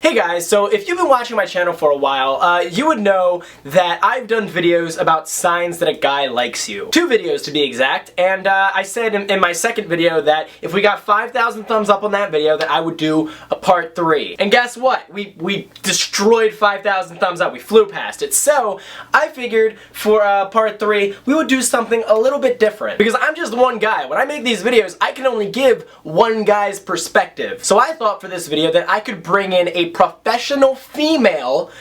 Hey guys, so if you've been watching my channel for a while, you would know that I've done videos about signs that a guy likes you. 2 videos to be exact, and I said in my second video that if we got 5,000 thumbs up on that video that I would do a part 3. And guess what? We destroyed 5,000 thumbs up. We flew past it. So I figured for part 3 we would do something a little bit different. Because I'm just one guy. When I make these videos, I can only give one guy's perspective. So I thought for this video that I could bring in a professional female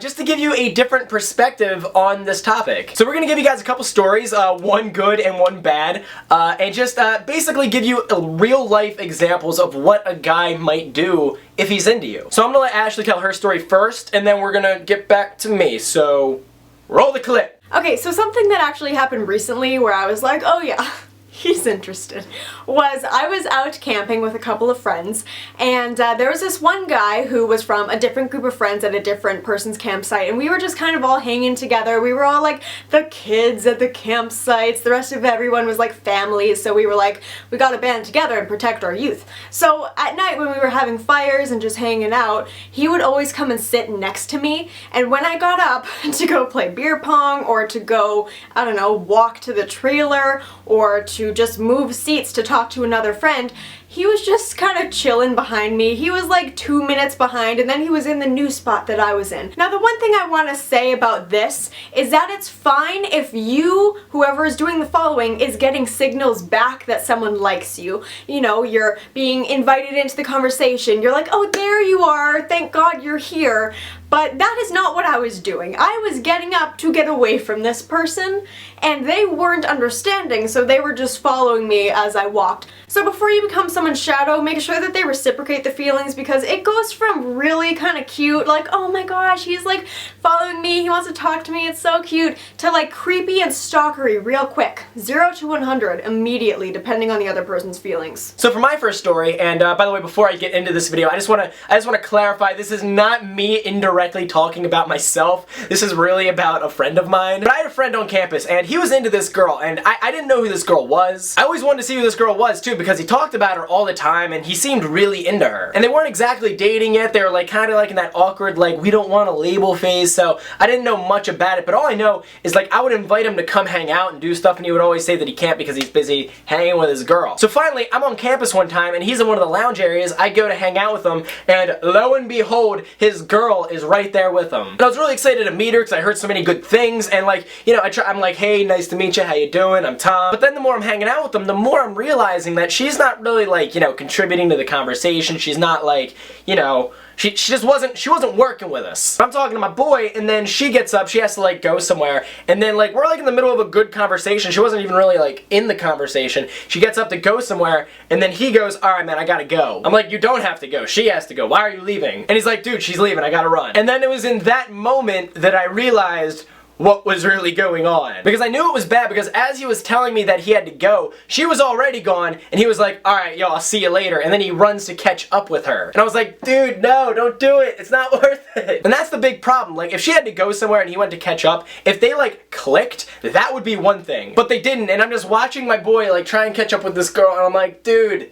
just to give you a different perspective on this topic. So we're gonna give you guys a couple stories, one good and one bad, and just basically give you real life examples of what a guy might do if he's into you. So I'm gonna let Ashley tell her story first, and then we're gonna get back to me. So roll the clip. Okay, so something that actually happened recently where I was like, oh yeah, he's interested, was I was out camping with a couple of friends, and there was this one guy who was from a different group of friends at a different person's campsite, and we were just kind of all hanging together. We were all like the kids at the campsites, the rest of everyone was like families, so we were like, we gotta band together and protect our youth. So at night when we were having fires and just hanging out, he would always come and sit next to me, and when I got up to go play beer pong or to go, I don't know, walk to the trailer or to just move seats to talk to another friend, he was just kind of chilling behind me. He was like 2 minutes behind, and then he was in the new spot that I was in. Now the one thing I want to say about this is that it's fine if you, whoever is doing the following, is getting signals back that someone likes you. You know, you're being invited into the conversation. You're like, oh, there you are, thank God you're here. But that is not what I was doing. I was getting up to get away from this person, and they weren't understanding, so they were just following me as I walked. So before you become someone's shadow, make sure that they reciprocate the feelings, because it goes from really kind of cute, like, oh my gosh, he's like following me, he wants to talk to me, it's so cute, to like creepy and stalkery real quick. 0 to 100 immediately, depending on the other person's feelings. So for my first story, and by the way, before I get into this video, I just want to clarify, this is not me indirectly talking about myself. This is really about a friend of mine. But I had a friend on campus, and he was into this girl, and I didn't know who this girl was. I always wanted to see who this girl was too, because he talked about her all the time, and he seemed really into her. And they weren't exactly dating yet. They were like kind of like in that awkward, like, we don't want a label phase, so I didn't know much about it. But all I know is, like, I would invite him to come hang out and do stuff, and he would always say that he can't because he's busy hanging with his girl. So finally, I'm on campus one time, and he's in one of the lounge areas. I go to hang out with him, and lo and behold, his girl is right there with him. And I was really excited to meet her because I heard so many good things, and like, you know, I'm like, hey, nice to meet you, how you doing? I'm Tom. But then the more I'm hanging out with them, the more I'm realizing that she's not really, like, you know, contributing to the conversation. She's not like, you know, she wasn't working with us. I'm talking to my boy, and then she gets up, she has to like go somewhere, and then like we're like in the middle of a good conversation. She wasn't even really like in the conversation. She gets up to go somewhere, and then he goes, alright man, I gotta go. I'm like, you don't have to go, she has to go, why are you leaving? And he's like, dude, she's leaving, I gotta run. And then it was in that moment that I realized what was really going on. Because I knew it was bad, because as he was telling me that he had to go, she was already gone, and he was like, alright, yo, I'll see you later, and then he runs to catch up with her. And I was like, dude, no, don't do it, it's not worth it. And that's the big problem. Like, if she had to go somewhere and he went to catch up, if they like clicked, that would be one thing. But they didn't, and I'm just watching my boy like try and catch up with this girl, and I'm like, dude,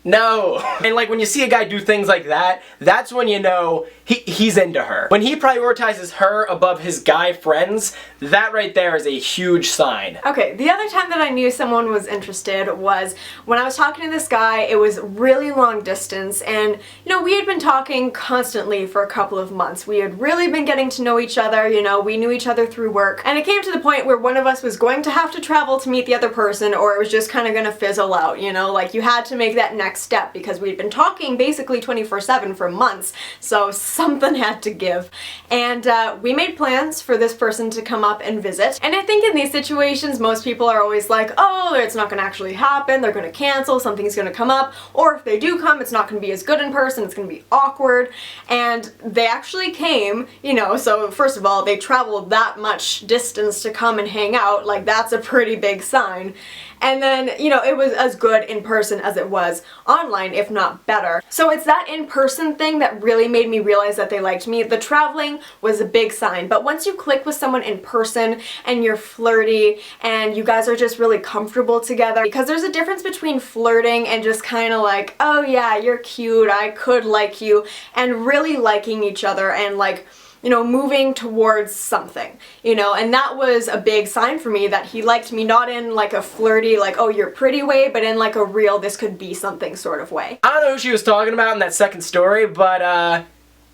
no. And like when you see a guy do things like that, that's when you know he's into her. When he prioritizes her above his guy friends, that right there is a huge sign. Okay, the other time that I knew someone was interested was when I was talking to this guy. It was really long distance, and you know, we had been talking constantly for a couple of months. We had really been getting to know each other, you know, we knew each other through work, and it came to the point where one of us was going to have to travel to meet the other person, or it was just kind of gonna fizzle out, you know, like you had to make that next step because we'd been talking basically 24/7 for months, so something had to give. And we made plans for this person to come up and visit. And I think in these situations, most people are always like, oh, it's not gonna actually happen, they're gonna cancel, something's gonna come up, or if they do come, it's not gonna be as good in person, it's gonna be awkward. And they actually came, you know, so first of all, they traveled that much distance to come and hang out, like that's a pretty big sign. And then, you know, it was as good in person as it was online, if not better. So it's that in-person thing that really made me realize that they liked me. The traveling was a big sign, but once you click with someone in person and you're flirty and you guys are just really comfortable together, because there's a difference between flirting and just kind of like, oh yeah, you're cute, I could like you, and really liking each other and like, you know, moving towards something, you know, and that was a big sign for me that he liked me, not in like a flirty, like, oh, you're pretty way, but in like a real, this could be something sort of way. I don't know who she was talking about in that second story, but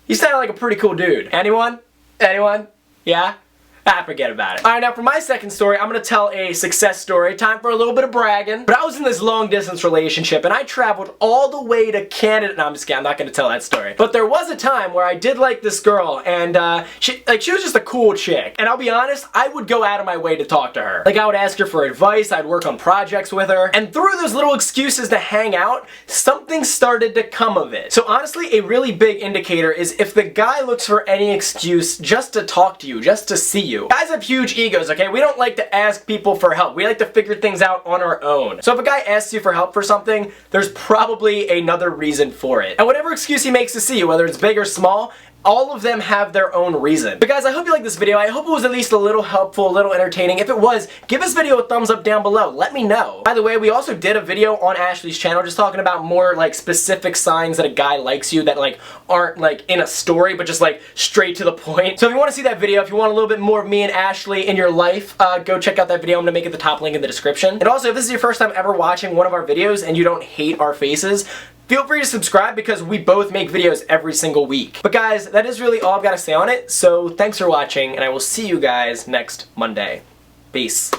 he sounded like a pretty cool dude. Anyone? Anyone? Yeah? Forget about it. Alright, now for my second story, I'm gonna tell a success story. Time for a little bit of bragging. But I was in this long distance relationship and I traveled all the way to Canada. No, I'm just kidding, I'm not gonna tell that story. But there was a time where I did like this girl and she was just a cool chick. And I'll be honest, I would go out of my way to talk to her. Like I would ask her for advice, I'd work on projects with her. And through those little excuses to hang out, something started to come of it. So honestly, a really big indicator is if the guy looks for any excuse just to talk to you, just to see you. Guys have huge egos, okay? We don't like to ask people for help. We like to figure things out on our own. So if a guy asks you for help for something, there's probably another reason for it. And whatever excuse he makes to see you, whether it's big or small, all of them have their own reason. But guys, I hope you liked this video. I hope it was at least a little helpful, a little entertaining. If it was, give this video a thumbs up down below. Let me know. By the way, we also did a video on Ashley's channel just talking about more like specific signs that a guy likes you that like aren't like in a story, but just like straight to the point. So if you want to see that video, if you want a little bit more of me and Ashley in your life, go check out that video. I'm gonna make it the top link in the description. And also, if this is your first time ever watching one of our videos and you don't hate our faces, feel free to subscribe because we both make videos every single week. But guys, that is really all I've got to say on it, so thanks for watching, and I will see you guys next Monday. Peace.